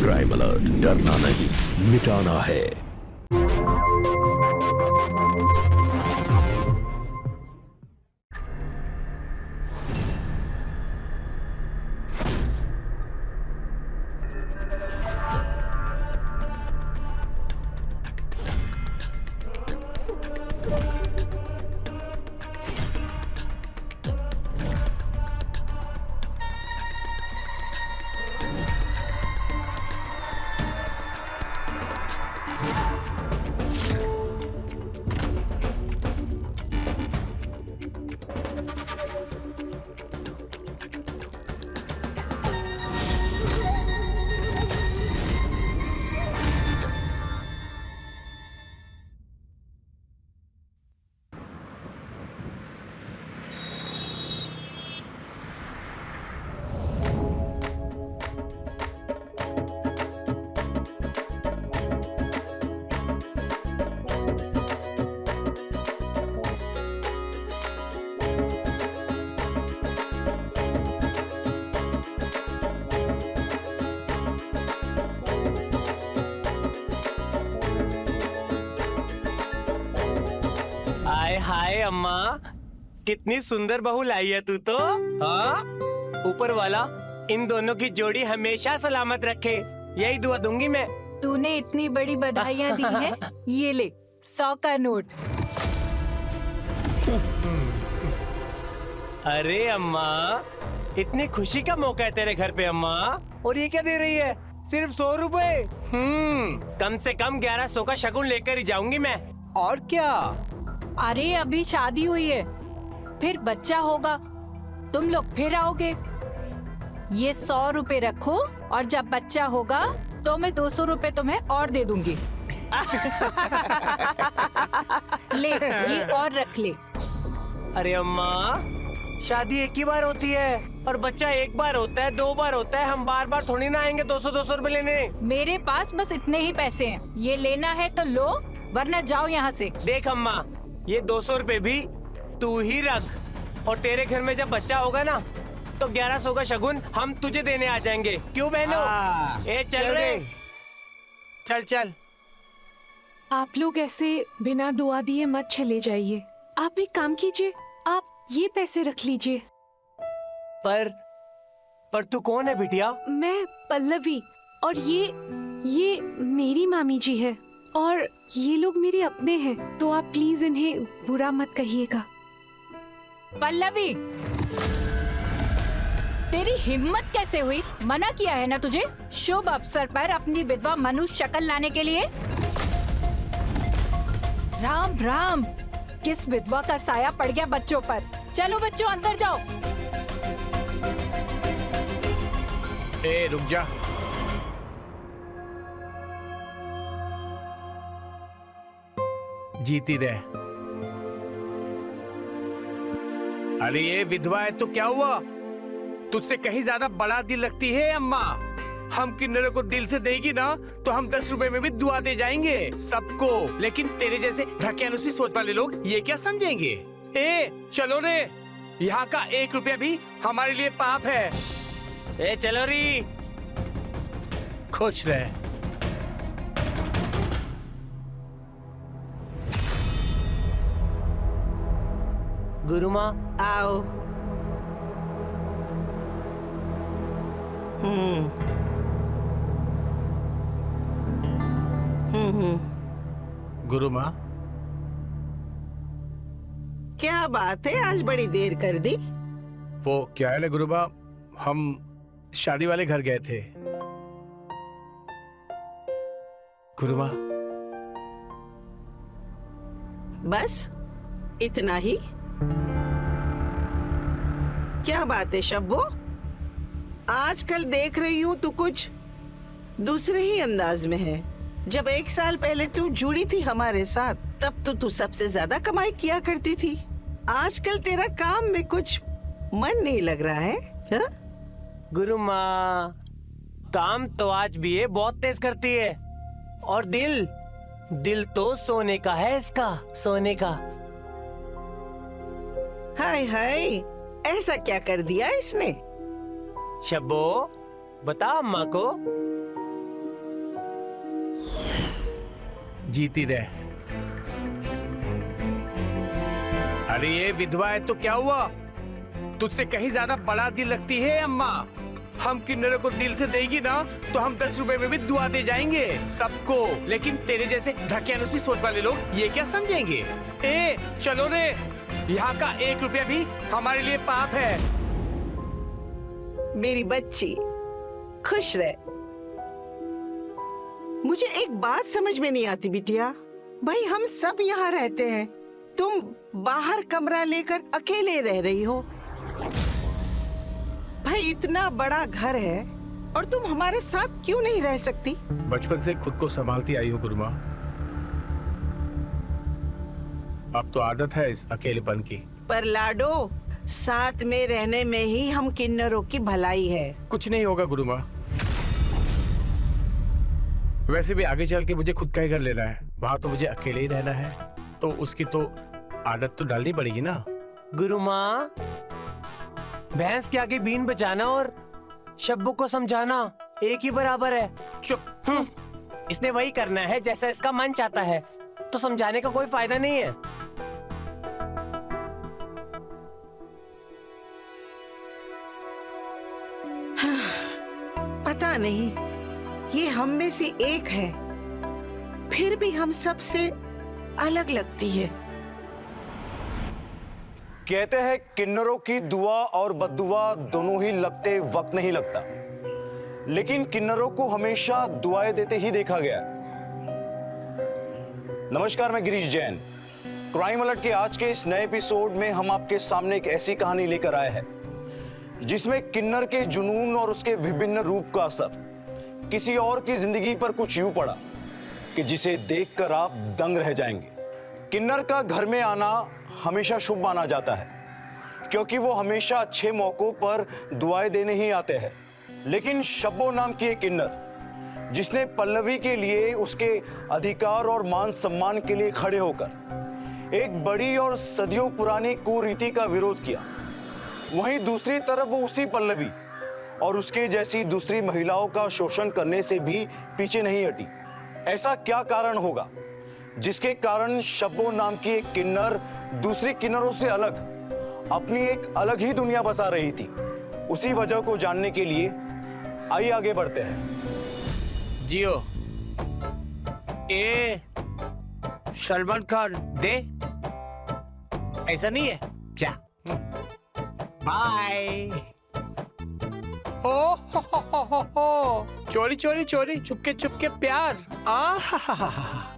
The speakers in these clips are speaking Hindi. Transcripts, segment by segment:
क्राइम अलर्ट, डरना नहीं मिटाना है। हाय अम्मा, कितनी सुंदर बहू लाई है तू तो। हाँ, ऊपर वाला इन दोनों की जोड़ी हमेशा सलामत रखे, यही दुआ दूंगी मैं। तूने इतनी बड़ी बधाइयाँ दी है, ये ले 100 का नोट। अरे अम्मा, इतनी खुशी का मौका है तेरे घर पे अम्मा, और ये क्या दे रही है? सिर्फ 100 रुपए। कम से कम 1100 का शगुन लेकर ही जाऊंगी मैं। और क्या? अरे अभी शादी हुई है, फिर बच्चा होगा, तुम लोग फिर आओगे। ये 100 रुपए रखो, और जब बच्चा होगा तो मैं 200 रुपए तुम्हें और दे दूंगी। ले, ये और रख ले। अरे अम्मा, शादी एक ही बार होती है, और बच्चा एक बार होता है, 2 बार होता है। हम बार बार थोड़ी ना आएंगे 200-200 रुपए लेने। मेरे पास बस इतने ही पैसे हैं, ये लेना है तो लो, वरना जाओ यहाँ से। देख अम्मा, ये 200 रुपए भी तू ही रख, और तेरे घर में जब बच्चा होगा ना, तो 1100 का शगुन हम तुझे देने आ जाएंगे। क्यों बहनों? ए चल रे, चल चल। आप लोग ऐसे बिना दुआ दिए मत चले जाइए। आप एक काम कीजिए, आप ये पैसे रख लीजिए। पर तू कौन है बिटिया? मैं पल्लवी, और ये मेरी मामी जी है, और ये लोग मेरे अपने हैं, तो आप प्लीज इन्हें बुरा मत कहिएगा। पल्लवी, तेरी हिम्मत कैसे हुई? मना किया है ना तुझे शुभ अवसर पर अपनी विधवा मनुष्य शक्ल लाने के लिए। राम राम, किस विधवा का साया पड़ गया बच्चों पर। चलो बच्चों, अंदर जाओ। ए रुक जा। जीती रहे। अरे ये विधवा है तो क्या हुआ? तुझसे कहीं ज्यादा बड़ा दिल रखती है अम्मा। हम किन्नरों को दिल से देगी ना, तो हम 10 रुपए में भी दुआ दे जाएंगे सबको। लेकिन तेरे जैसे धक्यानुसी सोच वाले लोग ये क्या समझेंगे? ए चलो रे, यहाँ का 1 रुपया भी हमारे लिए पाप है। ए चलो री। खुश रहे। गुरु माँ, आओ। गुरु माँ, क्या बात है, आज बड़ी देर कर दी? वो क्या है ना गुरु माँ, हम शादी वाले घर गए थे। गुरु माँ, बस इतना ही? क्या बात है शब्बो, आजकल देख रही हूँ तू कुछ दूसरे ही अंदाज में है। जब 1 साल पहले तू जुड़ी थी हमारे साथ, तब तो तू सबसे ज्यादा कमाई किया करती थी। आजकल तेरा काम में कुछ मन नहीं लग रहा है, हा? गुरु माँ, काम तो आज भी ये बहुत तेज करती है, और दिल तो सोने का है इसका, सोने का। हाय हाय, ऐसा क्या कर दिया इसने? शब्बो, बता अम्मा को। जीती रहे। अरे ये विधवा है तो क्या हुआ? तुझसे कहीं ज्यादा बड़ा दिल रखती है अम्मा। हम किन्नरों को दिल से देगी ना तो हम 10 रुपए में भी दुआ दे जाएंगे सबको। लेकिन तेरे जैसे धकियानुसी सोच वाले लोग ये क्या समझेंगे? ए चलो रे, यहाँ का 1 रुपया भी हमारे लिए पाप है। मेरी बच्ची खुश रहे। मुझे एक बात समझ में नहीं आती बिटिया। भाई हम सब यहाँ रहते हैं, तुम बाहर कमरा लेकर अकेले रह रही हो। भाई इतना बड़ा घर है और तुम हमारे साथ क्यों नहीं रह सकती? बचपन से खुद को संभालती आई हो गुरुमा, अब तो आदत है इस अकेलेपन की। पर लाडो, साथ में रहने में ही हम किन्नरों की भलाई है। कुछ नहीं होगा गुरुमा। वैसे भी आगे चल के मुझे खुद का ही घर लेना है, वहां तो मुझे अकेले ही रहना है, तो उसकी तो आदत तो डालनी पड़ेगी ना। गुरु माँ, भैंस के आगे बीन बजाना और शब्बू को समझाना एक ही बराबर है। चुप। इसने वही करना है जैसा इसका मन चाहता है, तो समझाने का कोई फायदा नहीं है। पता नहीं ये हम में से एक है, फिर भी हम सबसे अलग लगती है। कहते हैं किन्नरों की दुआ और बद्दुआ दोनों ही लगते वक्त नहीं लगता, लेकिन किन्नरों को हमेशा दुआएं देते ही देखा गया। नमस्कार, मैं गिरीश जैन। क्राइम अलर्ट के आज के इस नए एपिसोड में हम आपके सामने एक ऐसी कहानी लेकर आए हैं जिसमें किन्नर के जुनून और उसके विभिन्न रूप का असर किसी और की जिंदगी पर कुछ यूं पड़ा कि जिसे देखकर आप दंग रह जाएंगे। किन्नर का घर में आना हमेशा शुभ माना जाता है, क्योंकि वो हमेशा अच्छे मौकों पर दुआएं देने ही आते हैं। लेकिन शब्बो नाम की एक किन्नर जिसने पल्लवी के लिए, उसके अधिकार और मान सम्मान के लिए खड़े होकर एक बड़ी और सदियों पुरानी कुरीति का विरोध किया, वहीं दूसरी तरफ वो उसी पल्लवी और उसके जैसी दूसरी महिलाओं का शोषण करने से भी पीछे नहीं हटी। ऐसा क्या कारण होगा जिसके कारण शब्बो नाम की एक किन्नर दूसरी किन्नरों से अलग अपनी एक अलग ही दुनिया बसा रही थी? उसी वजह को जानने के लिए आइए आगे बढ़ते हैं। जियो। ए सलमान खान दे, ऐसा नहीं है? जा बाय। हो चोरी चोरी चोरी, चुपके चुपके प्यार।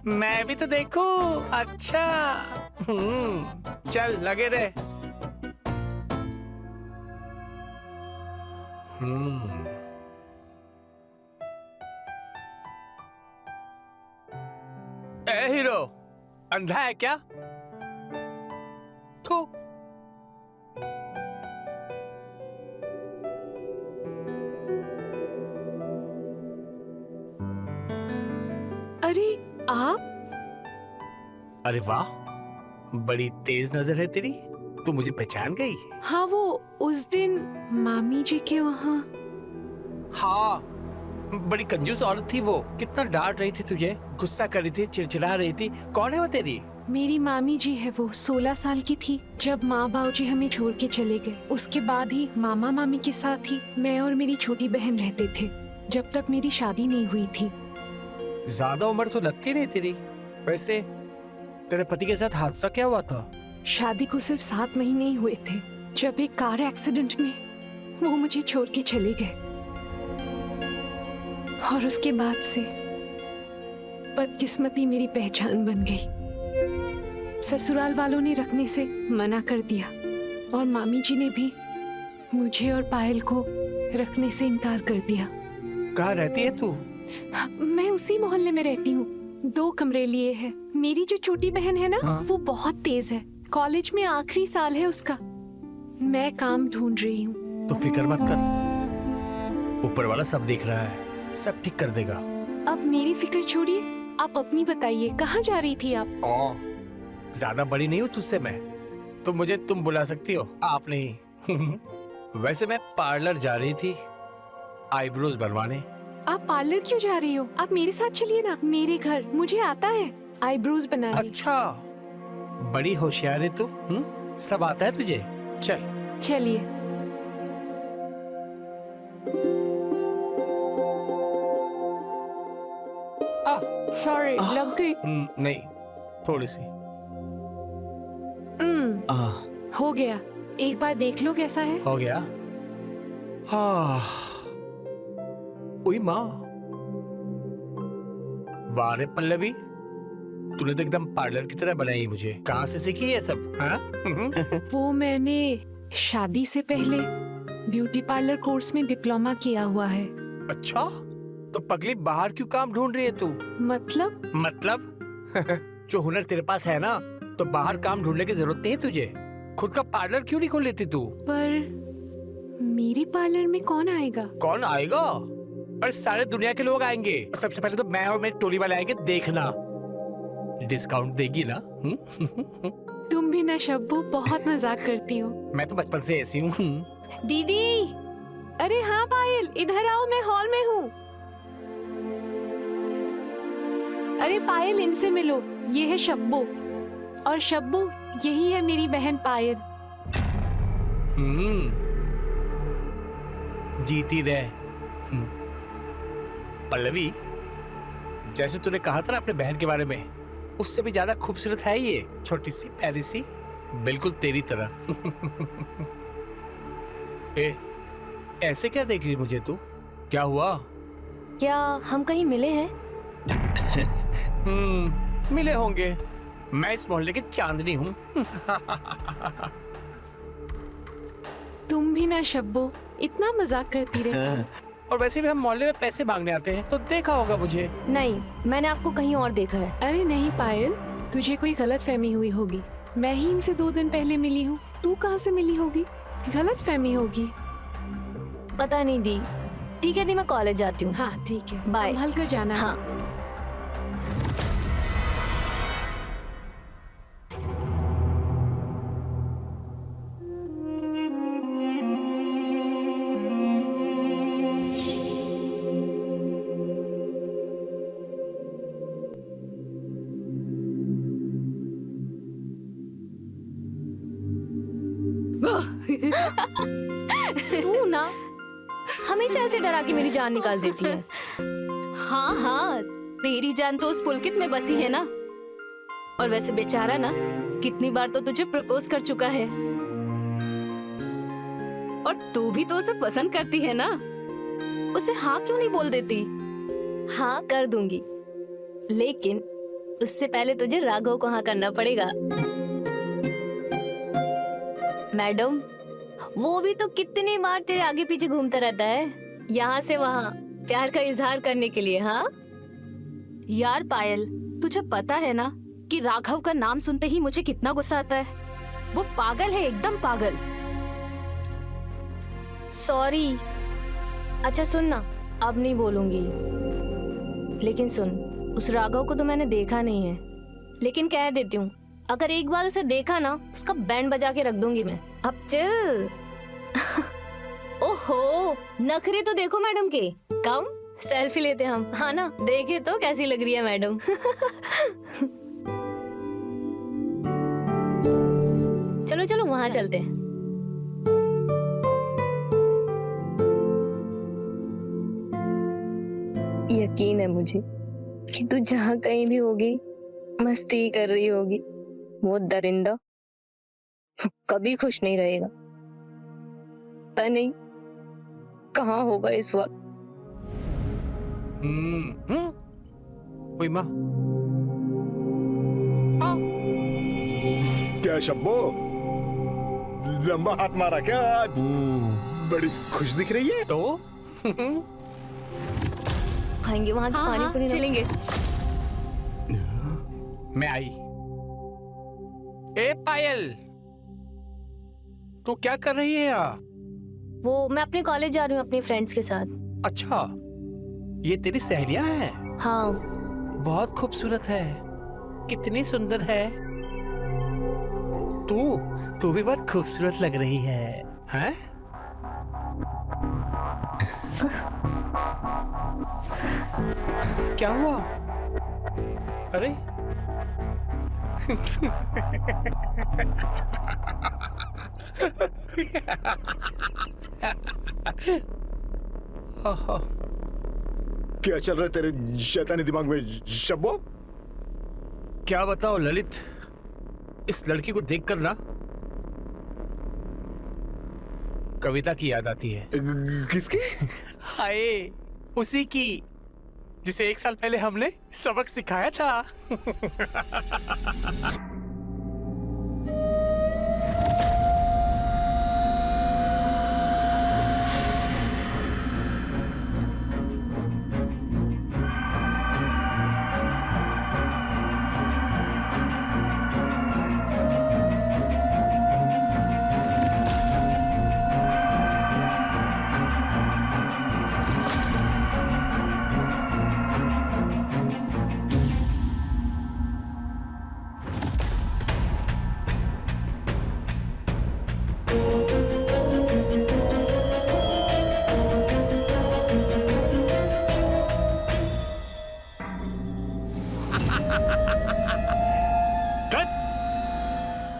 मैं भी तो देखूं। अच्छा चल लगे रहे। ए हीरो, अंधा है क्या? तू अरे आप? अरे वाह, बड़ी तेज नजर है तेरी। तू मुझे पहचान गई? हाँ, वो उस दिन मामी जी के वहाँ। हाँ, बड़ी कंजूस औरत थी वो। कितना डांट रही थी तुझे, गुस्सा कर रही थी, चिड़चिड़ा रही थी। कौन है वो तेरी? मेरी मामी जी है। वो 16 साल की थी जब माँ बाबू जी हमें छोड़ के चले गए। उसके बाद ही मामा मामी के साथ ही मैं और मेरी छोटी बहन रहते थे, जब तक मेरी शादी नहीं हुई थी। ज्यादा उम्र तो लगती नहीं तेरी। वैसे तेरे पति के साथ हादसा क्या हुआ था? शादी को सिर्फ 7 महीने ही हुए थे जब एक कार एक्सीडेंट में वो मुझे छोड़ के चले गए, और उसके बाद से बदकिस्मती मेरी पहचान बन गई। ससुराल वालों ने रखने से मना कर दिया और मामी जी ने भी मुझे और पायल को रखने से इनकार कर दिया। कहाँ रहती है तू? मैं उसी मोहल्ले में रहती हूँ, 2 कमरे लिए हैं। मेरी जो छोटी बहन है ना, वो बहुत तेज है। कॉलेज में आखिरी साल है उसका। मैं काम ढूंढ रही हूँ। तो फिक्र मत कर, ऊपर वाला सब देख रहा है, सब ठीक कर देगा। अब मेरी फिक्र छोड़िए, आप अपनी बताइए, कहाँ जा रही थी आप? ज्यादा बड़ी नहीं हूँ तुझसे मैं, तो मुझे तुम बुला सकती हो, आप नहीं। वैसे मैं पार्लर जा रही थी आईब्रोज बनवाने। आप पार्लर क्यों जा रही हो? आप मेरे साथ चलिए ना, मेरे घर, मुझे आता है आईब्रोज बनाने। अच्छा, बड़ी होशियार है तू। सब आता है तुझे। चल चलिए। सॉरी, लग गई। नहीं, थोड़ी सी। हो गया, एक बार देख लो कैसा है। हो गया। हाँ, ओए माँ, वाह रे पल्लवी, तूने तो एकदम पार्लर की तरह बनाई मुझे। कहाँ से सीखी ये सब? हाँ? वो मैंने शादी से पहले ब्यूटी पार्लर कोर्स में डिप्लोमा किया हुआ है। अच्छा, तो पगली बाहर क्यों काम ढूंढ रही है तू? मतलब जो हुनर तेरे पास है ना, तो बाहर काम ढूंढने की जरूरत नहीं है तुझे। खुद का पार्लर क्यों नहीं खोल लेती तू? पर मेरे पार्लर में कौन आएगा? कौन आएगा? और सारे दुनिया के लोग आएंगे। सबसे पहले तो मैं और मेरी टोली वाले आएंगे, देखना। डिस्काउंट देगी ना? तुम भी ना शब्बू, बहुत मजाक करती हो। मैं तो बचपन से ऐसी हूँ। दीदी, अरे हाँ पायल, इधर आओ, मैं हॉल में हूँ। अरे पायल, इनसे मिलो, ये है शब्बू, और शब्बू यही है मेरी बहन पायल। जीती रहे। पल्लवी, जैसे तूने कहा था ना अपने बहन के बारे में, उससे भी ज्यादा खूबसूरत है ये, छोटी सी प्यारी सी, बिल्कुल तेरी तरह। ऐसे क्या देख रही मुझे तू? क्या हुआ? क्या हम कहीं मिले हैं? मिले होंगे। मैं इस मोहल्ले की चांदनी हूँ। तुम भी ना शब्बू, इतना मजाक करती रहे। और वैसे भी हम मोहल्ले में पैसे मांगने आते हैं, तो देखा होगा मुझे। नहीं, मैंने आपको कहीं और देखा है। अरे नहीं पायल, तुझे कोई गलत फहमी हुई होगी। मैं ही इनसे 2 दिन पहले मिली हूँ, तू कहाँ से मिली होगी? गलत फहमी होगी। पता नहीं दी। ठीक है दी, मैं कॉलेज जाती हूँ। हाँ ठीक है, बाय। संभल कर जाना। हाँ। तू ना हमेशा ऐसे डरा के मेरी जान निकाल देती है। हाँ हाँ, तेरी जान तो उस पुलकित में बसी है ना। और वैसे बेचारा ना कितनी बार तो तुझे प्रपोज कर चुका है, और तू भी तो उसे पसंद करती है ना। उसे हाँ क्यों नहीं बोल देती? हाँ कर दूंगी, लेकिन उससे पहले तुझे राघव को हाँ करना पड़ेगा। मैडम, वो भी तो कितनी बार तेरे आगे पीछे घूमता रहता है, यहाँ से वहाँ प्यार का इजहार करने के लिए। हाँ यार पायल, तुझे पता है ना कि राघव का नाम सुनते ही मुझे कितना गुस्सा आता है। वो पागल है, एकदम पागल। सॉरी। अच्छा सुन ना, अब नहीं बोलूंगी, लेकिन सुन, उस राघव को तो मैंने देखा नहीं है, लेकिन कह देती हूँ, अगर एक बार उसे देखा ना, उसका बैंड बजा के रख दूंगी मैं। अब चिल। ओहो, नखरे तो देखो मैडम के। कम सेल्फी लेते हम, हाँ ना? देखे तो कैसी लग रही है मैडम। चलो चलो वहां चलते हैं। यकीन है मुझे कि तू जहाँ कहीं भी होगी, मस्ती कर रही होगी। वो दरिंदा कभी खुश नहीं रहेगा। पता नहीं कहाँ होगा इस वक्त। ओए माँ, क्या शब्बो, लंबा हाथ मारा क्या आज? बड़ी खुश दिख रही है। तो खाएंगे वहां की पानी पूरी, चलेंगे। मैं आई। ए पायल, तू क्या कर रही है यहाँ? वो मैं अपने कॉलेज जा रही हूँ अपने फ्रेंड्स के साथ। अच्छा, ये तेरी सहेलियां हैं? हाँ। बहुत खूबसूरत है, कितनी सुंदर है। तू भी बहुत खूबसूरत लग रही है, हैं? क्या हुआ? अरे क्या चल रहा है तेरे शैतानी दिमाग में शब्बो? क्या बताओ ललित, इस लड़की को देखकर ना कविता की याद आती है। किसकी? हाय, उसी की जिसे 1 साल पहले हमने सबक सिखाया था।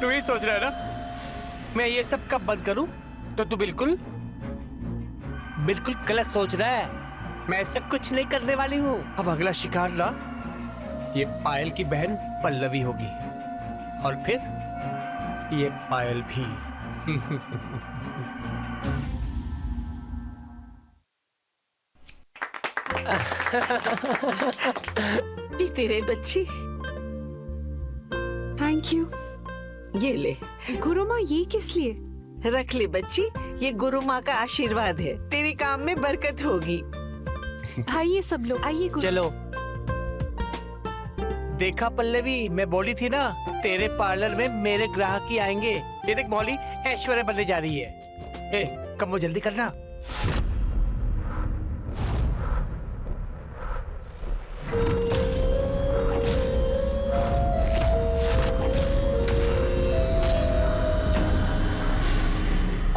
तू ही सोच रहा है ना मैं ये सब कब बंद करूं? तो तू बिल्कुल गलत सोच रहा है। मैं ऐसा कुछ नहीं करने वाली हूँ। अब अगला शिकार ना ये पायल की बहन पल्लवी होगी और फिर ये पायल भी। जीती रहे बच्ची। Thank you. ये ले, गुरु माँ ये किस लिए? रख ले बच्ची, ये गुरु माँ का आशीर्वाद है। तेरे काम में बरकत होगी। आइए सब लोग, आइए गुरु। चलो। देखा पल्लवी, मैं बोली थी ना तेरे पार्लर में मेरे ग्राहक ही आएंगे। ये देख मौली ऐश्वर्या बनने जा रही है। ए, कम वो जल्दी करना।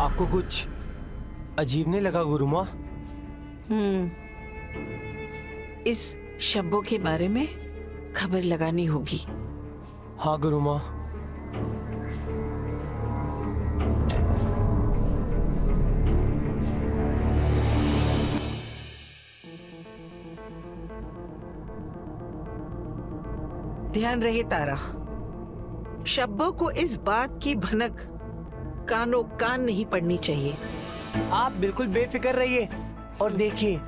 आपको कुछ अजीब नहीं लगा गुरु माँ? इस शब्बों के बारे में खबर लगानी होगी। हाँ गुरु माँ। ध्यान रहे तारा, शब्बों को इस बात की भनक कानों कान नहीं पड़नी चाहिए। आप बिल्कुल बेफिक्र रहिए और देखिए,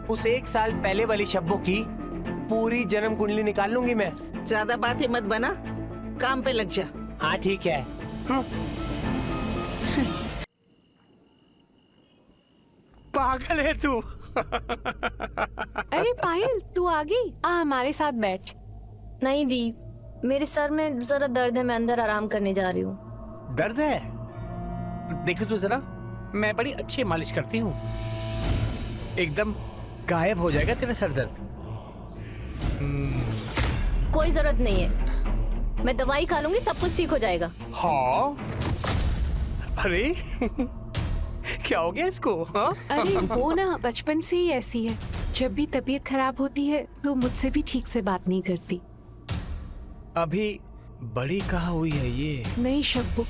उस 1 साल पहले वाली शब्बों की पूरी जन्म कुंडली निकाल लूंगी मैं। ज्यादा बातें मत बना, काम पे लग जा। हाँ ठीक है। पागल है तू। अरे पायल, तू आ गई? हमारे साथ बैठ। नहीं दी, मेरे सर में जरा दर्द है, मैं अंदर आराम करने जा रही हूँ। दर्द है? देखो तो जरा, मैं बड़ी अच्छी मालिश करती हूँ, एकदम गायब हो जाएगा तेरा सर दर्द। कोई जरूरत नहीं है, मैं दवाई खा लूंगी, सब कुछ ठीक हो जाएगा। हाँ? अरे क्या हो गया इसको? हाँ? अरे वो ना बचपन से ही ऐसी है, जब भी तबीयत खराब होती है तो मुझसे भी ठीक से बात नहीं करती। अभी बड़ी कहाँ हुई है ये? नहीं शब्बू,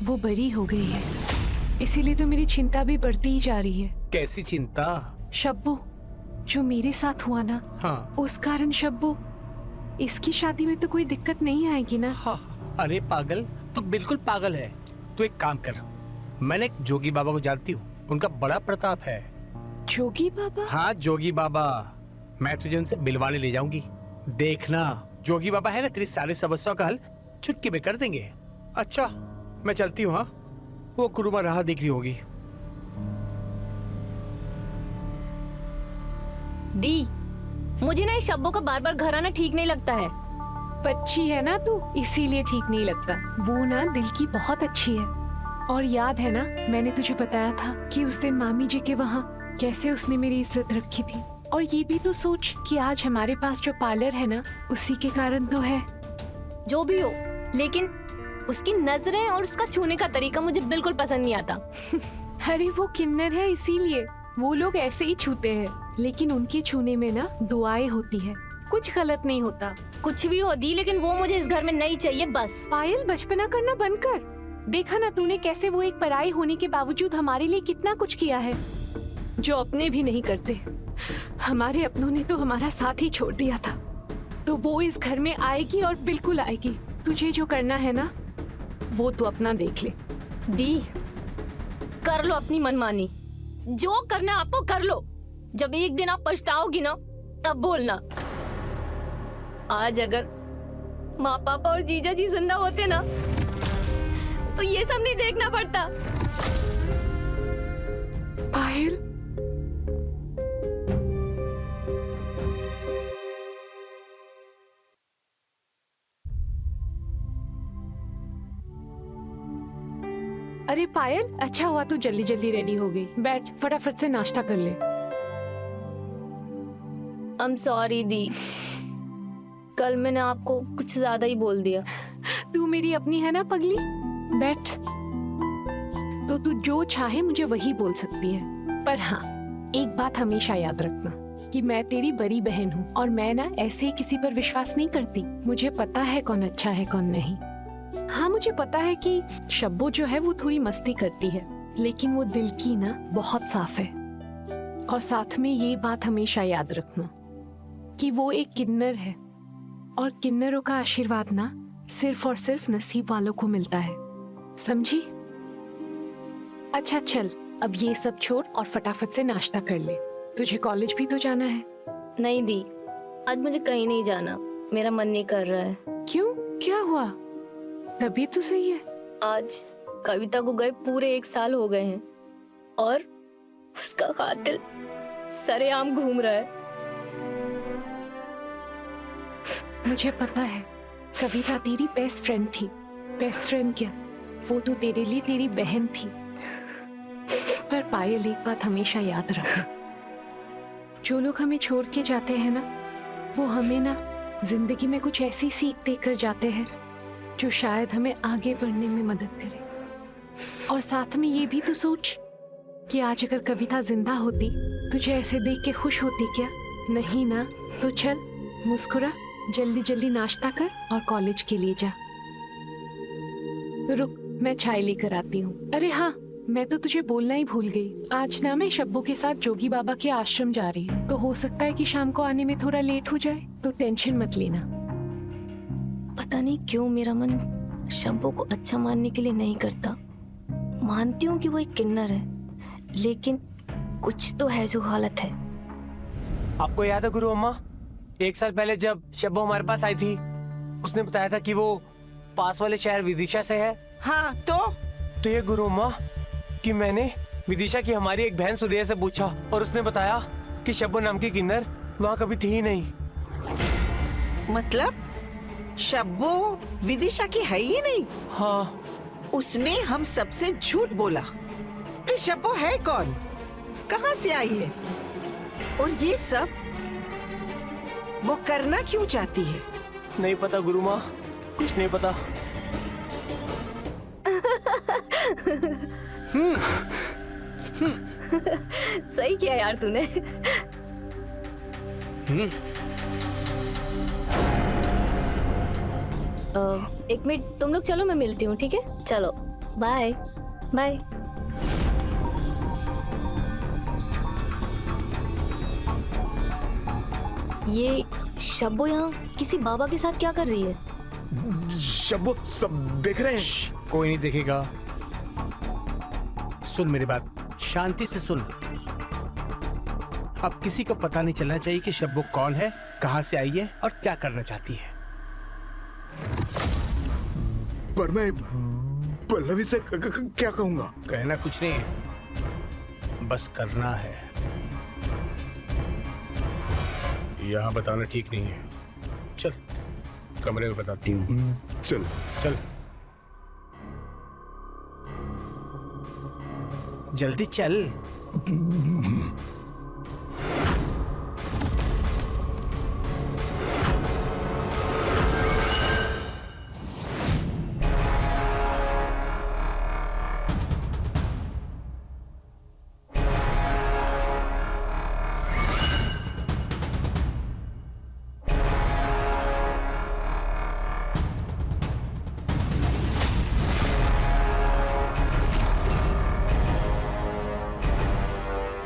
वो बड़ी हो गई है, इसीलिए तो मेरी चिंता भी बढ़ती ही जा रही है। कैसी चिंता? शब्बू, जो मेरे साथ हुआ ना, हाँ। उस कारण शब्बू, इसकी शादी में तो कोई दिक्कत नहीं आएगी ना? हाँ। अरे पागल, तू बिल्कुल पागल है। तू एक काम कर, मैंने एक जोगी बाबा को जानती हूँ, उनका बड़ा प्रताप है। जोगी बाबा? हाँ जोगी बाबा, मैं तुझे उनसे मिलवाने ले जाऊंगी। देखना, जोगी बाबा है ना, तेरी सारी समस्याओं का हल चुटकी में कर देंगे। अच्छा मैं चलती हूँ। हाँ, वो गुरुमा राह देख रही होगी। दी, मुझे ना इस शब्बों का बार बार घर आना ठीक नहीं लगता है। बच्ची है ना तू, इसीलिए ठीक नहीं लगता। वो ना दिल की बहुत अच्छी है। और याद है ना, मैंने तुझे बताया था कि उस दिन मामी जी के वहाँ कैसे उसने मेरी इज्जत रखी थी। और ये भी तो सोच कि आज हमारे पास जो पार्लर है ना, उसी के कारण तो है। जो भी हो, लेकिन उसकी नजरें और उसका छूने का तरीका मुझे बिल्कुल पसंद नहीं आता। अरे वो किन्नर है, इसीलिए वो लोग ऐसे ही छूते हैं। लेकिन उनके छूने में ना दुआएं होती है, कुछ गलत नहीं होता। कुछ भी हो दी, लेकिन वो मुझे इस घर में नहीं चाहिए बस। पायल, बचपना करना बंद कर। देखा ना तूने कैसे वो एक पराई होने के बावजूद हमारे लिए कितना कुछ किया है, जो अपने भी नहीं करते। हमारे अपनों ने तो हमारा साथ ही छोड़ दिया था, तो वो इस घर में आएगी और बिल्कुल आएगी। तुझे जो करना है ना वो तू अपना देख ले। दी, कर लो अपनी मनमानी, जो करना है आपको कर लो। जब एक दिन आप पछताओगी ना तब बोलना। आज अगर माँ पापा और जीजा जी जिंदा होते ना तो ये सब नहीं देखना पड़ता। पायल, अरे पायल, अच्छा हुआ तू जल्दी जल्दी रेडी हो गई। बैठ, फटाफट से नाश्ता कर ले। आई एम सॉरी दी, कल मैंने आपको कुछ ज्यादा ही बोल दिया। तू मेरी अपनी है ना पगली। बैठ। तो तू जो चाहे मुझे वही बोल सकती है, पर हाँ एक बात हमेशा याद रखना कि मैं तेरी बड़ी बहन हूँ और मैं ना ऐसे ही किसी पर विश्वास नहीं करती। मुझे पता है कौन अच्छा है कौन नहीं। हाँ, मुझे पता है कि शब्बो जो है वो थोड़ी मस्ती करती है, लेकिन वो दिल की ना बहुत साफ है। और साथ में ये बात हमेशा याद रखना कि वो एक किन्नर है और किन्नरों का आशीर्वाद ना सिर्फ और सिर्फ नसीब वालों को मिलता है, समझी? अच्छा चल, अब ये सब छोड़ और फटाफट से नाश्ता कर ले। तुझे कॉलेज भी तो जाना है। नहीं दी, आज मुझे कहीं नहीं जाना, मेरा मन नहीं कर रहा है। क्यों, क्या हुआ? तबीयत तो सही है। आज कविता को गए पूरे 1 साल हो गए हैं और उसका कातिल सरेआम घूम रहा है। मुझे पता है, कविता तेरी बेस्ट फ्रेंड थी। बेस्ट फ्रेंड क्या, वो तो तेरे लिए तेरी बहन थी। पर पायल, एक बात हमेशा याद रखना, जो लोग हमें छोड़ के जाते हैं ना, वो हमें ना जिंदगी में कुछ ऐसी सीख देकर जाते हैं जो शायद हमें आगे बढ़ने में मदद करे। और साथ में ये भी तो सोच कि आज अगर कविता जिंदा होती, तुझे ऐसे देख के खुश होती क्या? नहीं ना? तो चल, मुस्कुरा, जल्दी जल्दी नाश्ता कर और कॉलेज के लिए जा। रुक, मैं चाय लेकर आती हूँ। अरे हाँ, मैं तो तुझे बोलना ही भूल गई। आज ना मैं शब्बो के साथ जोगी बाबा के आश्रम जा रही हूँ, तो हो सकता है कि शाम को आने में थोड़ा लेट हो जाए, तो टेंशन मत लेना। पता नहीं क्यों मेरा मन शब्बो को अच्छा मानने के लिए नहीं करता। मानती हूँ कि वो एक किन्नर है, लेकिन कुछ तो है जो गलत है। आपको याद है गुरु अम्मा, 1 साल पहले जब शब्बो हमारे पास आई थी, उसने बताया था कि वो पास वाले शहर विदिशा से है। हाँ तो ये गुरु अम्मा कि मैंने विदिशा की हमारी एक बहन सूर्या से पूछा और उसने बताया कि शब्बो नाम की किन्नर वहाँ कभी थी ही नहीं। मतलब शब्बो विदिशा की है ही नहीं? हाँ। उसने हम सबसे झूठ बोला। फिर शब्बो है कौन, कहाँ से आई है, और ये सब वो करना क्यों चाहती है? नहीं पता गुरु माँ, कुछ नहीं पता। सही किया यार तूने। एक मिनट, तुम लोग चलो, मैं मिलती हूँ, ठीक है? चलो, बाय बाय। ये शब्बो यहाँ किसी बाबा के साथ क्या कर रही है? शब्बो सब देख रहे हैं। कोई नहीं देखेगा। सुन मेरी बात, शांति से सुन। अब किसी को पता नहीं चलना चाहिए कि शब्बो कौन है, कहाँ से आई है और क्या करना चाहती है। पर मैं पल्लवी से क्या कहूंगा? कहना कुछ नहीं है, बस करना है। यहाँ बताना ठीक नहीं है। चल, कमरे में बताती हूँ। चल चल जल्दी चल।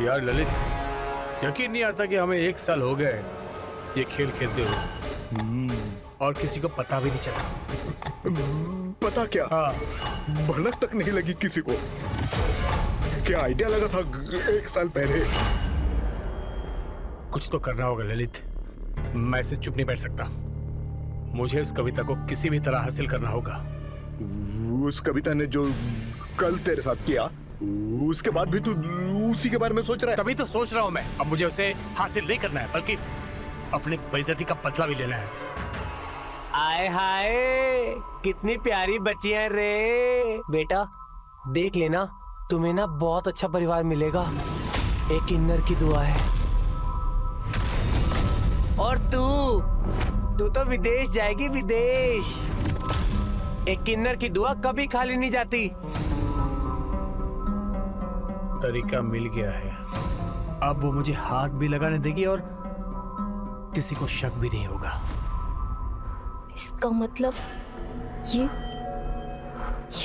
यार ललित, यकीन नहीं आता कि हमें 1 साल हो गए ये खेल खेलते हुए और किसी को पता भी नहीं चला। पता क्या, हाँ। भनक तक नहीं लगी किसी को। क्या आइडिया लगा था 1 साल पहले। कुछ तो करना होगा ललित, मैं इसे चुप नहीं बैठ सकता। मुझे उस कविता को किसी भी तरह हासिल करना होगा। उस कविता ने जो कल तेरे साथ किया, उसके बाद भी तू उसी के बारे में सोच रहा है? तभी तो सोच रहा हूं मैं। अब मुझे उसे हासिल नहीं करना है, बल्कि अपनी बेइज्जती का बदला भी लेना है। आए हाय, कितनी प्यारी बच्चियां रे। बेटा देख लेना, तुम्हें ना बहुत अच्छा परिवार मिलेगा। एक किन्नर की दुआ है। और तू तो विदेश जाएगी, विदेश। एक किन्नर की दुआ कभी खाली नहीं जाती। तरीका मिल गया है। अब वो मुझे हाथ भी लगाने देगी और किसी को शक भी नहीं होगा। इसका मतलब ये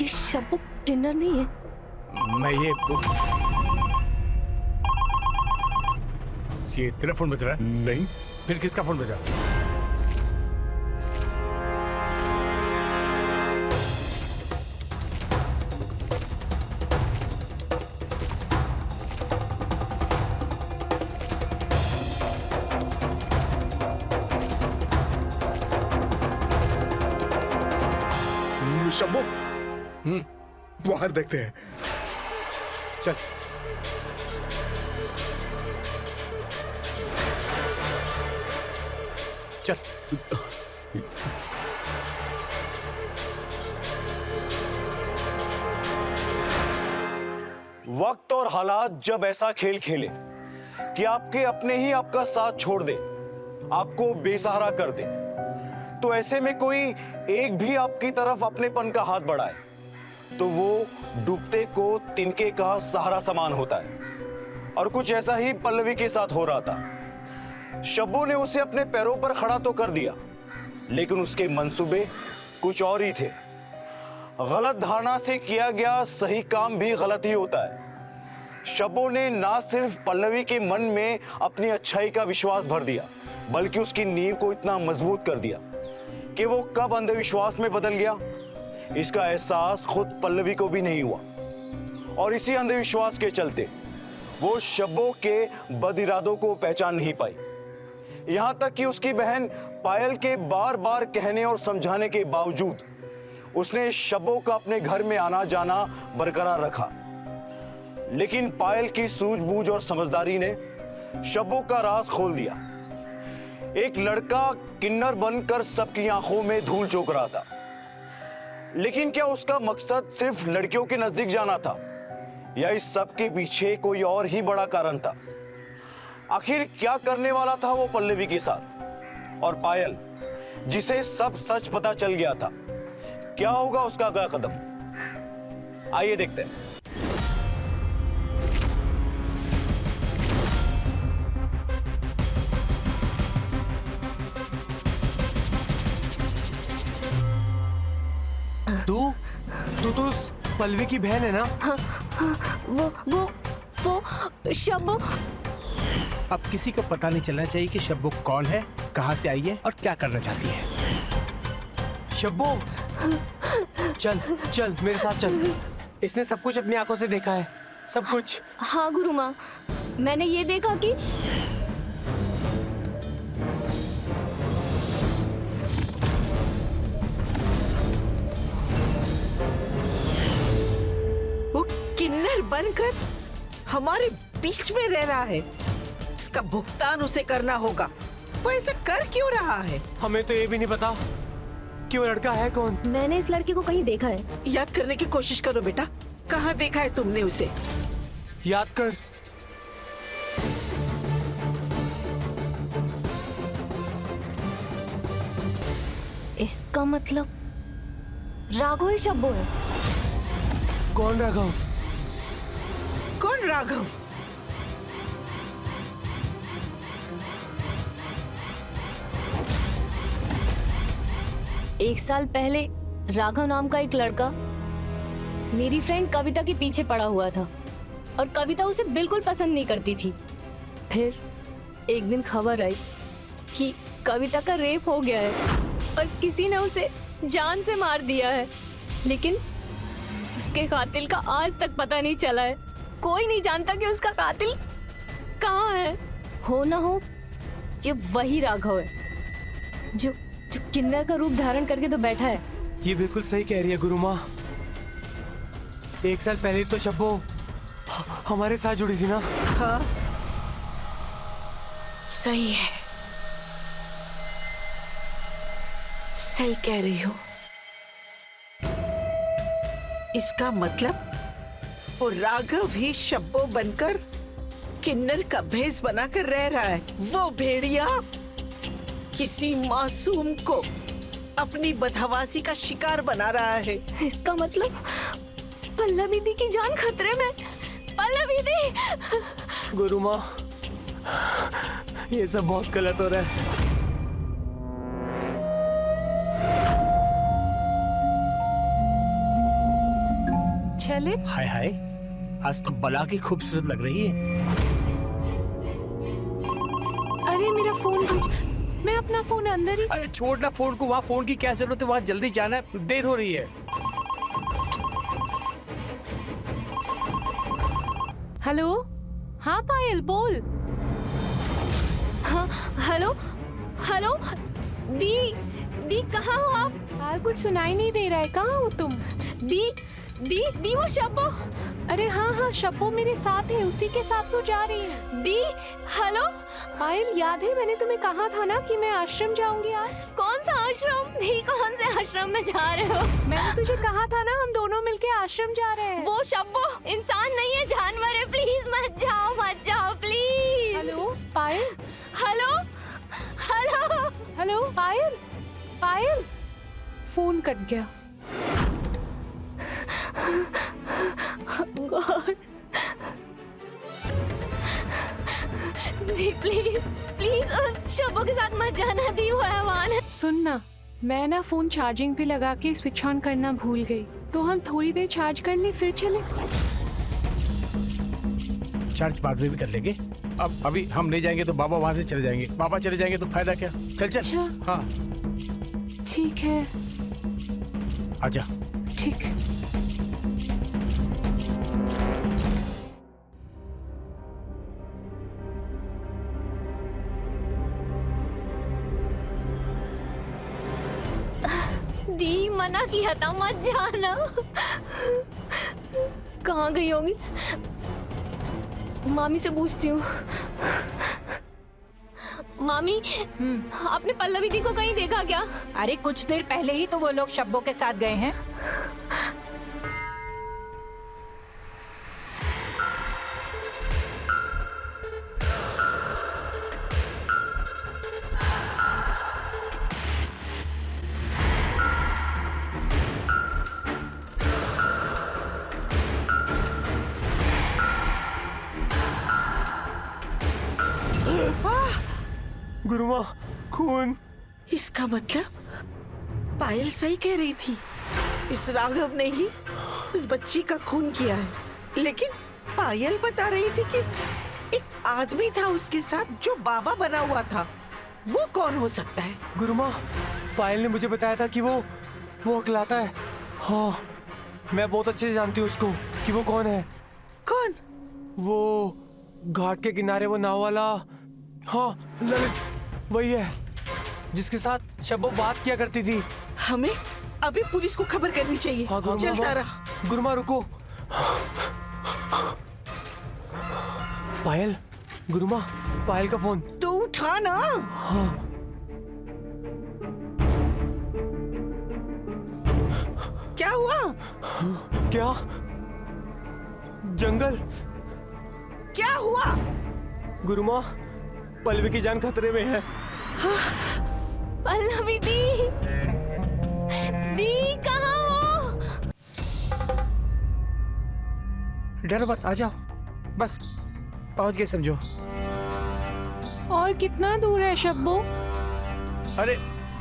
शब्बू डिनर नहीं है। मैं ये तेरा फोन बज रहा है? नहीं। फिर किसका फोन बजा? शंभू, बाहर देखते हैं। चल। चल। वक्त और हालात जब ऐसा खेल खेले कि आपके अपने ही आपका साथ छोड़ दे, आपको बेसहारा कर दे, तो ऐसे में कोई एक भी आपकी तरफ अपनेपन का हाथ बढ़ाए तो वो डूबते को तिनके का सहारा समान होता है। और कुछ ऐसा ही पल्लवी के साथ हो रहा था। शब्बू ने उसे अपने पैरों पर खड़ा तो कर दिया, लेकिन उसके मंसूबे कुछ और ही थे। गलत धारणा से किया गया सही काम भी गलत ही होता है। शब्बू ने ना सिर्फ पल्लवी के मन में अपनी अच्छाई का विश्वास भर दिया, बल्कि उसकी नींव को इतना मजबूत कर दिया कि वो कब अंधविश्वास में बदल गया, इसका एहसास खुद पल्लवी को भी नहीं हुआ। और इसी अंधविश्वास के चलते वो शब्बू के बद इरादों को पहचान नहीं पाई। यहां तक कि उसकी बहन पायल के बार बार कहने और समझाने के बावजूद उसने शब्बू का अपने घर में आना जाना बरकरार रखा। लेकिन पायल की सूझबूझ और समझदारी ने शब्बू का राज खोल दिया। एक लड़का किन्नर बनकर सबकी आंखों में धूल चोक रहा था, लेकिन क्या उसका मकसद सिर्फ लड़कियों के नजदीक जाना था, या इस सब के पीछे कोई और ही बड़ा कारण था? आखिर क्या करने वाला था वो पल्लवी के साथ? और पायल, जिसे सब सच पता चल गया था, क्या होगा उसका अगला कदम? आइए देखते हैं। तू तो उस पल्लवी की बहन है ना? वो शब्बू। अब किसी को पता नहीं चलना चाहिए कि शब्बू कौन है, कहां से आई है और क्या करना चाहती है। शब्बू, चल चल मेरे साथ चल। इसने सब कुछ अपनी आंखों से देखा है, सब कुछ। हाँ गुरु माँ, मैंने ये देखा कि वो किन्नर बनकर हमारे बीच में रह रहा है। इसका भुगतान उसे करना होगा। वो ऐसा कर क्यों रहा है? हमें तो ये भी नहीं पता कि वो लड़का है कौन। मैंने इस लड़के को कहीं देखा है। याद करने की कोशिश करो बेटा, कहाँ देखा है तुमने उसे? याद कर। इसका मतलब राघव ही शब्बू है। कौन राघव? कौन राघव? एक साल पहले राघव नाम का एक लड़का मेरी फ्रेंड कविता के पीछे पड़ा हुआ था। और कविता उसे बिल्कुल पसंद नहीं करती थी। फिर एक दिन खबर आई कि कविता का रेप हो गया है और किसी ने उसे जान से मार दिया है, लेकिन उसके कातिल का आज तक पता नहीं चला है। कोई नहीं जानता कि उसका कातिल कहाँ है। हो ना हो ये वही राघव है जो किन्नर का रूप धारण करके तो बैठा है। ये बिल्कुल सही कह रही है गुरु माँ। 1 साल पहले तो शब्बो हमारे साथ जुड़ी थी ना। हाँ, सही है, सही कह रही हो। इसका मतलब वो राघव ही शब्बो बनकर किन्नर का भेष बनाकर रह रहा है। वो भेड़िया किसी मासूम को अपनी बदहवासी का शिकार बना रहा है। इसका मतलब पल्लवी दी की जान खतरे में। पल्लवी दी! गुरु माँ, ये सब बहुत गलत हो रहा है। चले। हाय हाय, आज तो बला की खूबसूरत लग रही है। अरे मेरा फोन बज, मैं अपना फोन अंदर ही। अरे छोड़ना फोन को, वहाँ फोन की क्या जरूरत है, वहाँ जल्दी जाना है, देर हो रही है। हेलो, हाँ पायल बोल। हाँ, हेलो हेलो, दी कहाँ हो आप? पायल कुछ सुनाई नहीं दे रहा है, कहाँ हो तुम? दी वो शब्बो। अरे हाँ, शब्बो मेरे साथ है, उसी के साथ तो जा रही है। दी, हेलो। पायल याद है मैंने तुम्हें कहा था ना कि मैं आश्रम जाऊंगी आज? कौन सा आश्रम? दी कौन से आश्रम में जा रहे हो? मैंने तुझे कहा था ना हम दोनों मिलके आश्रम जा रहे हैं। वो शब्बो इंसान नहीं है, जानवर है। प्लीज मत जाओ please. Hello Payal. Hello Payal. Phone cut गया। गॉड, प्लीज उस शब्बो के साथ मत जाना। दी वो हैवान है। सुन ना, मैं ना फोन चार्जिंग पे लगा के स्विच ऑन करना भूल गई, तो हम थोड़ी देर चार्ज कर ले फिर चले। चार्ज बाद में भी कर लेंगे। अब अभी हम नहीं जाएंगे तो बाबा वहाँ से चले जाएंगे। बाबा चले जाएंगे तो फायदा क्या। चल। अच्छा। हाँ ठीक है। आजा। ठीक। दी मना किया था मत जाना। कहाँ गई होगी? मामी से पूछती हूँ। मामी, आपने पल्लवी दी को कहीं देखा क्या? अरे कुछ देर पहले ही तो वो लोग शब्बो के साथ गए हैं। गुरु माँ, खून। इसका मतलब पायल सही कह रही थी, इस राघव ने ही उस बच्ची का खून किया है। लेकिन पायल बता रही थी कि एक आदमी था उसके साथ जो बाबा बना हुआ था। वो कौन हो सकता है? गुरु माँ, पायल ने मुझे बताया था कि वो अकलाता है। हाँ, मैं बहुत अच्छे से जानती हूँ उसको कि वो कौन है। कौन? वो घाट के किनारे वो नाव वाला। हाँ, ललित वही है जिसके साथ शब्बो बात किया करती थी। हमें अभी पुलिस को खबर करनी चाहिए। हाँ, चलता रहा। गुरु माँ रुको। पायल, गुरु माँ, पायल का फोन। तो उठा ना। हाँ। क्या हुआ? क्या? जंगल? क्या हुआ? गुरु माँ, पल्लवी की जान खतरे में है। पल्लवी दी कहाँ हो? डर मत, आ जाओ, बस पहुंच गए समझो। और कितना दूर है शब्बो? अरे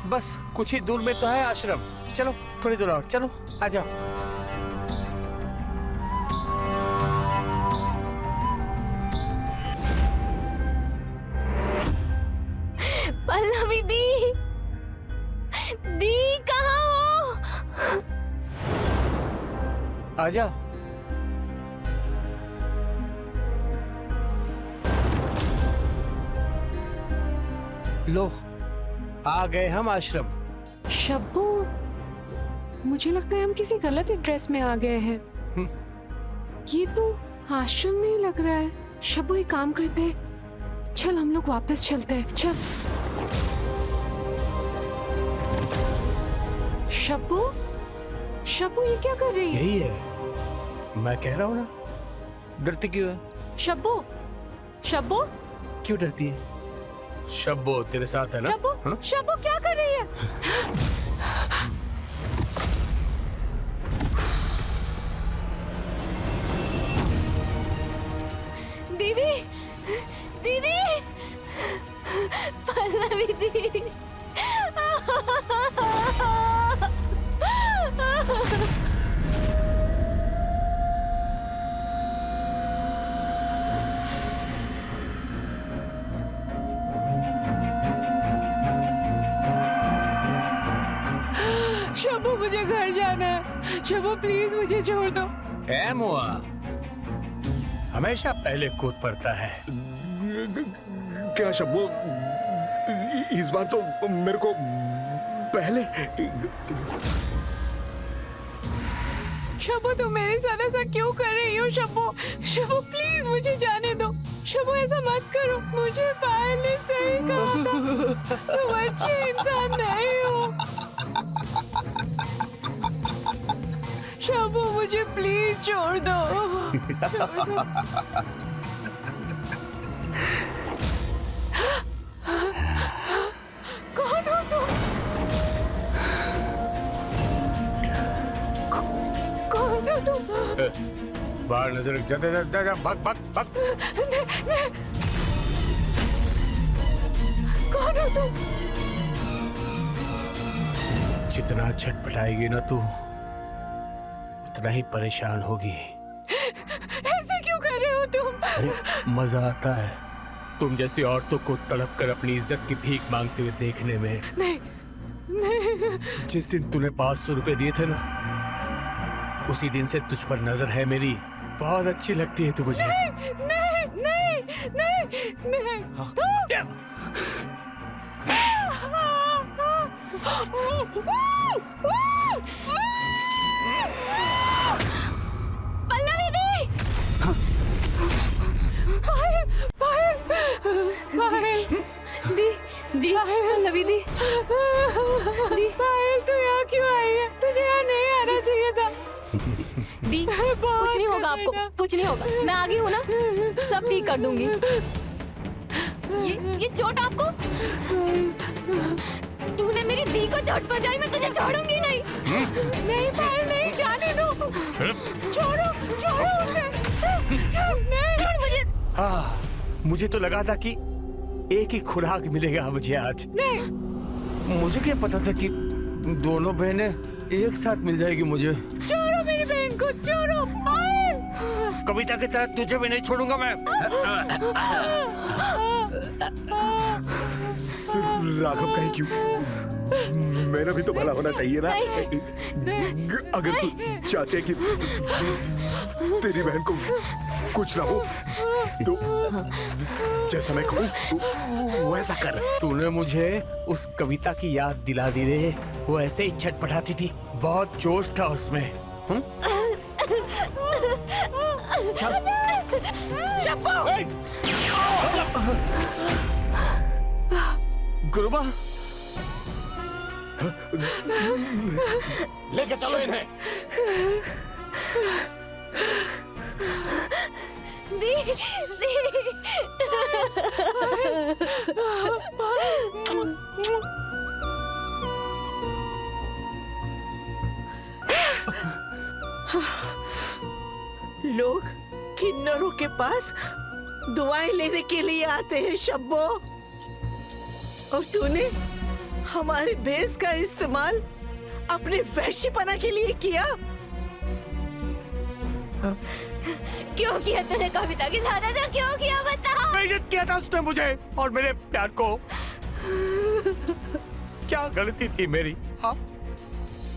बस कुछ ही दूर में तो है आश्रम। चलो थोड़ी दूर और, चलो आ जाओ। आजा। लो, आ गए हम आश्रम। शब्बू, मुझे लगता है हम किसी गलत एड्रेस में आ गए हैं। ये तो आश्रम नहीं लग रहा है। शब्बू, एक काम करते हैं, चल हम लोग वापस चलते हैं, चल। शब्बू, शब्बू ये क्या कर रही है? यही है, मैं कह रहा हूँ ना। डरती क्यों है? शब्बू, शब्बू, क्यों डरती है? शब्बू तेरे साथ है ना? शब्बू, हाँ? शब्बू क्या कर रही है? दीदी, दीदी, पल्लवी दी। शब्बू, मुझे घर जाना है। शब्बू प्लीज मुझे छोड़ दो। ए मुआ, हमेशा पहले कूद पड़ता है। क्या शब्बू, इस बार तो मेरे को पहले। शब्बू, तुम मेरे साथ ऐसा क्यों कर रही हो? शब्बू, शब्बू प्लीज मुझे जाने दो। शब्बू ऐसा मत करो, मुझे पहले से ही कहा था तुम अच्छे इंसान नहीं हो। शब्बू मुझे प्लीज छोड़ दो। छोड़ दो। कौन हो तुम? कौन हो तुम? बाहर नजर जा, जा, जा, जा, भाग भाग भाग। कौन हो तुम? जितना छटपटाएगी ना तू, उतना ही परेशान होगी। ऐसे क्यों कर रहे हो तुम? अरे मजा आता है तुम जैसी औरतों को तड़प कर अपनी इज्जत की भीख मांगते हुए देखने में। नहीं, नहीं। जिस दिन तूने 500 रुपए दिए थे ना, उसी दिन से तुझ पर नजर है मेरी। बहुत अच्छी लगती है तू मुझे। नहीं, नहीं, नहीं, नहीं। पल्लवी दी। दी, दी, पल्लवी दी। दी, पायल तू यहाँ क्यों आई है? तुझे यहाँ नहीं आना चाहिए था। दी, कुछ नहीं होगा आपको, कुछ नहीं होगा। मैं आ गई हूँ ना, सब ठीक कर दूंगी। ये चोट आपको? तूने मेरी दी को चोट पहुंचाई, मैं तुझे छोड़ूंगी नहीं। नहीं पायल, नहीं, जाने दो। छोड़ो, छोड़ो उसे। छोड़ मुझे। मुझे तो लगा था कि एक ही खुराक मिलेगा मुझे आज। नहीं, मुझे क्या पता था कि दोनों बहनें एक साथ मिल जाएगी मुझे। छोड़ो मेरी बहन को, छोड़ो पायल। कविता की तरह तुझे भी नहीं छोड़ूंगा मैं। सिर्फ राघव का ही क्यों, मेरा भी तो भला होना चाहिए ना। अगर तू चाहते कि तेरी बहन को कुछ ना हो तो जैसा मैं कहूँ वैसा कर। तूने मुझे उस कविता की याद दिला दी रे। वो ऐसे ही छटपटाती थी, बहुत जोश था उसमें। गुरुमा, लेके चलो इन्हें। दी, दी। लोग किन्नरों के पास दुआएं लेने के लिए आते हैं शब्बो, और तूने हमारे भेष का इस्तेमाल अपने वैश्यपना के लिए किया। क्यों किया तूने कविता की ज्यादा? क्यों किया बता। बेइज्जत किया था उसने मुझे और मेरे प्यार को। क्या गलती थी मेरी, हाँ?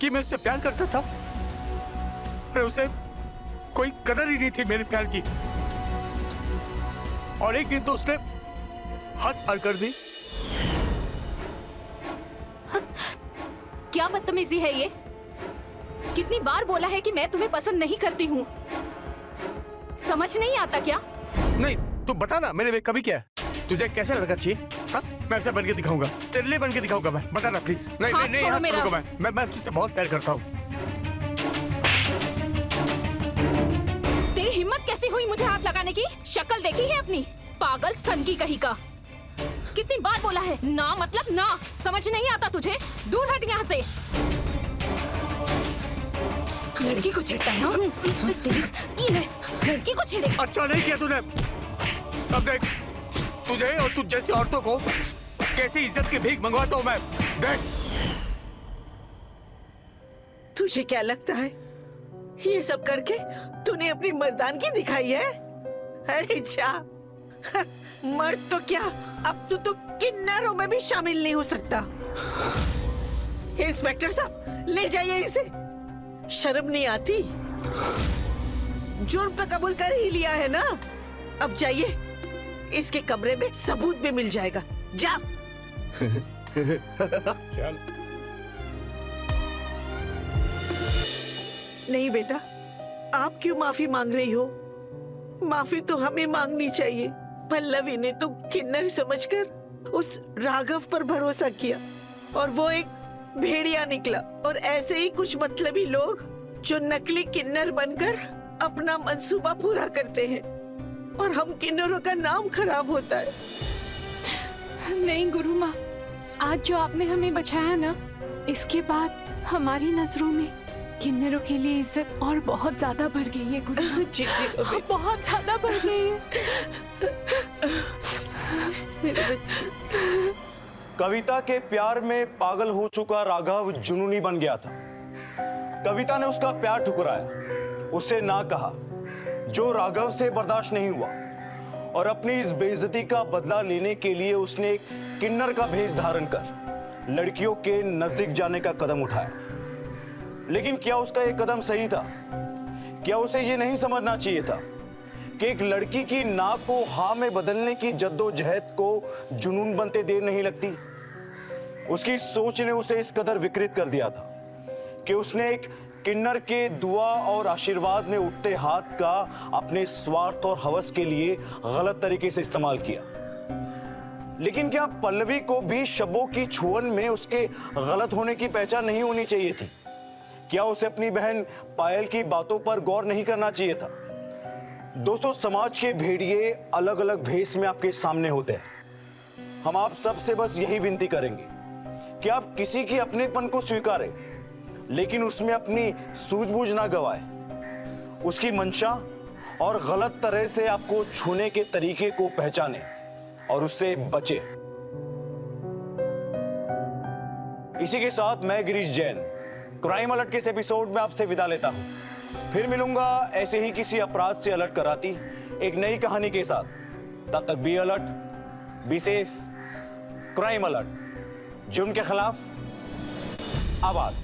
कि मैं उससे प्यार करता था। अरे उसे कोई कदर ही नहीं थी मेरे प्यार की। और एक दिन तो उसने हद पार कर दी। क्या बदतमीजी है ये? कितनी बार बोला है कि मैं तुम्हें पसंद नहीं करती हूँ, समझ नहीं आता क्या? नहीं, तू बता ना मेरे लिए कभी क्या है? तुझे कैसे लड़का चाहिए? हाँ, मैं ऐसा बन के दिखाऊंगा, तेरे लिए बन के दिखाऊंगा मैं। बता ना प्लीज। नहीं हाथ नहीं नहीं, छोड़ो हाथ मेरा। छोड़ूंगा मैं तुझसे बहुत प्यार करता हूँ। तेरी हिम्मत कैसी हुई मुझे हाथ लगाने की? शक्ल देखी है अपनी? पागल सनकी कहीं का। कितनी बार बोला है ना मतलब ना, समझ नहीं आता तुझे? दूर हट यहाँ से। लड़की को छेड़ता है हाँ? तेरी लड़की को छेड़े। अच्छा नहीं किया तूने। अब देख तुझे और तुझ जैसी औरतों को कैसी इज्जत की भीख मंगवाता हूँ मैं। देख तुझे क्या लगता है ये सब करके तूने अपनी मर्दानगी दिखाई है? अरे जा, मर्द तो क्या, अब तू तो किन्नरों में भी शामिल नहीं हो सकता। इंस्पेक्टर साहब ले जाइए इसे। शर्म नहीं आती? जुर्म तो कबूल कर ही लिया है ना, अब जाइए, इसके कमरे में सबूत भी मिल जाएगा। जा। चल। नहीं बेटा, आप क्यों माफी मांग रही हो? माफी तो हमें मांगनी चाहिए। पल्लवी ने तो किन्नर समझकर उस राघव पर भरोसा किया और वो एक भेड़िया निकला। और ऐसे ही कुछ मतलबी लोग जो नकली किन्नर बनकर अपना मंसूबा पूरा करते हैं और हम किन्नरों का नाम खराब होता है। नहीं गुरु माँ, आज जो आपने हमें बचाया ना, इसके बाद हमारी नजरों में किन्नरों के लिए इज्जत और बहुत ज्यादा बढ़ गई है गुरु माँ। बहुत ज्यादा बढ़ गई है। मेरे बच्चे। कविता के प्यार में पागल हो चुका राघव जुनूनी बन गया था। कविता ने उसका प्यार ठुकराया, उससे ना कहा, जो राघव से बर्दाश्त नहीं हुआ, और अपनी इस बेइज्जती का बदला लेने के लिए उसने एक किन्नर का भेष धारण कर लड़कियों के नजदीक जाने का कदम उठाया। लेकिन क्या उसका यह कदम सही था? क्या उसे यह नहीं समझना चाहिए था कि एक लड़की की ना को हाँ में बदलने की जद्दोजहद को जुनून बनते देर नहीं लगती? उसकी सोच ने उसे इस कदर विकृत कर दिया था कि उसने एक किन्नर के दुआ और आशीर्वाद में उठते हाथ का अपने स्वार्थ और हवस के लिए गलत तरीके से इस्तेमाल किया। लेकिन क्या पल्लवी को भी शब्बों की छुअन में उसके गलत होने की पहचान नहीं होनी चाहिए थी? क्या उसे अपनी बहन पायल की बातों पर गौर नहीं करना चाहिए था? दोस्तों, समाज के भेड़िए अलग अलग भेष में आपके सामने होते हैं। हम आप सबसे बस यही विनती करेंगे कि आप किसी के अपनेपन को स्वीकारें, लेकिन उसमें अपनी सूझबूझ ना गवाएं। उसकी मंशा और गलत तरह से आपको छूने के तरीके को पहचानें और उससे बचें। इसी के साथ मैं गिरीश जैन क्राइम अलर्ट के इस एपिसोड में आपसे विदा लेता हूं। फिर मिलूंगा ऐसे ही किसी अपराध से अलर्ट कराती एक नई कहानी के साथ। तब तक be alert, be safe. Crime alert, जुर्म के खिलाफ आवाज।